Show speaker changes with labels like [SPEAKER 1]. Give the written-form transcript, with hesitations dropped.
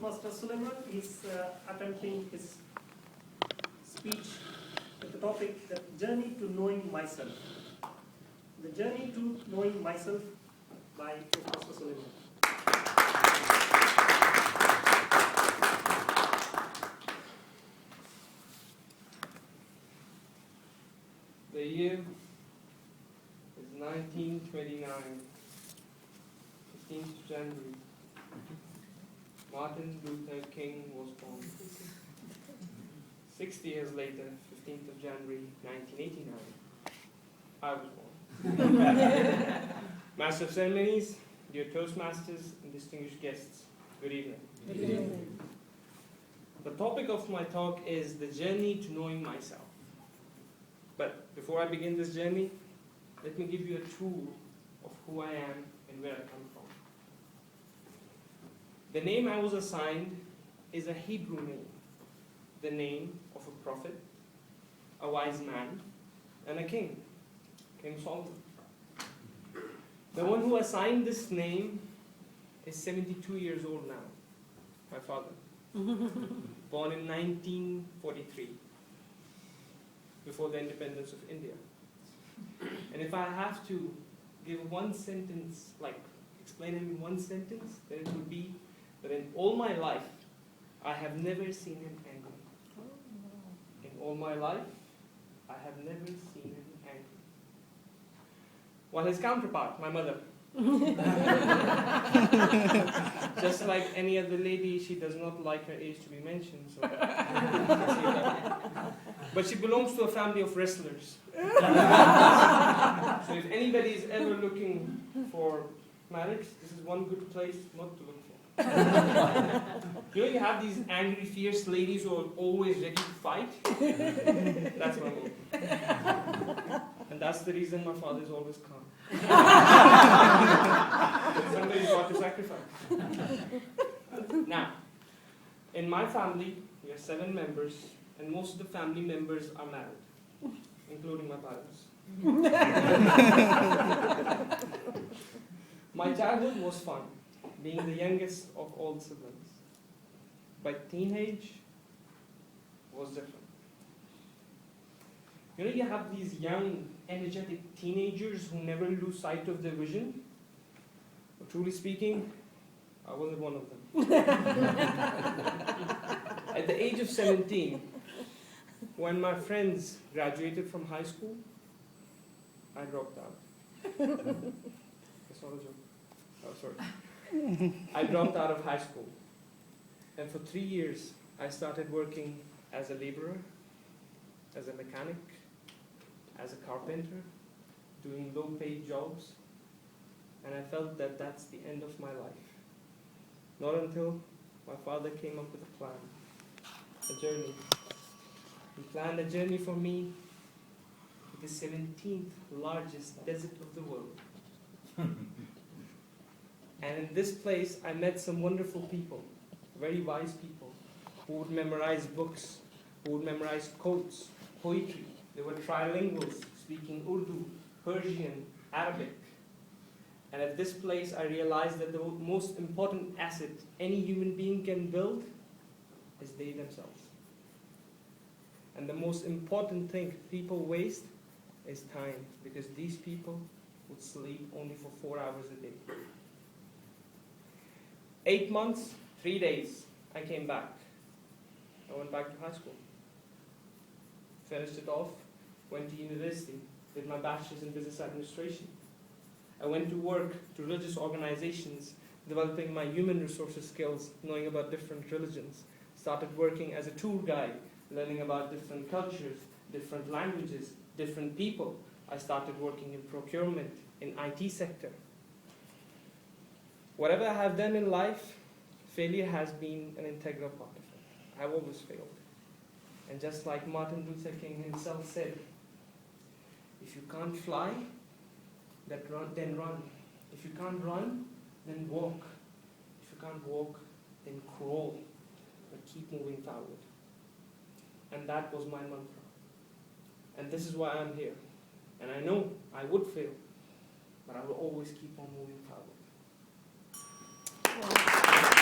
[SPEAKER 1] Toastmaster Suleiman is attempting his speech with the topic, the journey to knowing myself. The journey to knowing myself by Toastmaster Suleiman.
[SPEAKER 2] The year is 1929, 15th of January. Martin Luther King was born. 60 years later, 15th of January, 1989, I was born. Master of Ceremonies, dear Toastmasters, and distinguished guests, good evening.
[SPEAKER 3] Good evening.
[SPEAKER 2] The topic of my talk is the journey to knowing myself. But before I begin this journey, let me give you a tour of who I am and where I come from. The name I was assigned is a Hebrew name, the name of a prophet, a wise man, and a king, King Solomon. The one who assigned this name is 72 years old now, my father, born in 1943. Before the independence of India. And if I have to give one sentence, like explain it in one sentence, then it would be that in all my life, I have never seen him angry. In all my life, I have never seen him angry. While his counterpart, my mother, just like any other lady, she does not like her age to be mentioned. So but she belongs to a family of wrestlers. So if anybody is ever looking for marriage, this is one good place not to look for. You know, you have these angry, fierce ladies who are always ready to fight. That's my mom. And that's the reason my father is always calm. Somebody's got to sacrifice. Now, in my family, we are 7 members, and most of the family members are married, including my parents. My childhood was fun, being the youngest of all the siblings. But teenage was different. You know, you have these young, energetic teenagers who never lose sight of their vision. But truly speaking, I wasn't one of them. At the age of 17, when my friends graduated from high school, I dropped out. That's not a joke. Oh, sorry. I dropped out of high school. And for 3 years, I started working as a laborer, as a mechanic, as a carpenter, doing low-paid jobs. And I felt that that's the end of my life. Not until my father came up with a plan, a journey. He planned a journey for me to the 17th largest desert of the world. And in this place, I met some wonderful people, very wise people, who would memorize books, who would memorize quotes, poetry. They were trilinguals, speaking Urdu, Persian, Arabic. And at this place, I realized that the most important asset any human being can build is they themselves. And the most important thing people waste is time, because these people would sleep only for 4 hours a day. 8 months, 3 days, I came back. I went back to high school. Finished it off, went to university, did my bachelor's in business administration. I went to work to religious organizations, developing my human resources skills, knowing about different religions. Started working as a tour guide, learning about different cultures, different languages, different people. I started working in procurement, in IT sector. Whatever I have done in life, failure has been an integral part of it. I've always failed. And just like Martin Luther King himself said, if you can't fly, then run. If you can't run, then walk. If you can't walk, then crawl. But keep moving forward. And that was my mantra. And this is why I'm here. And I know I would fail, but I will always keep on moving forward.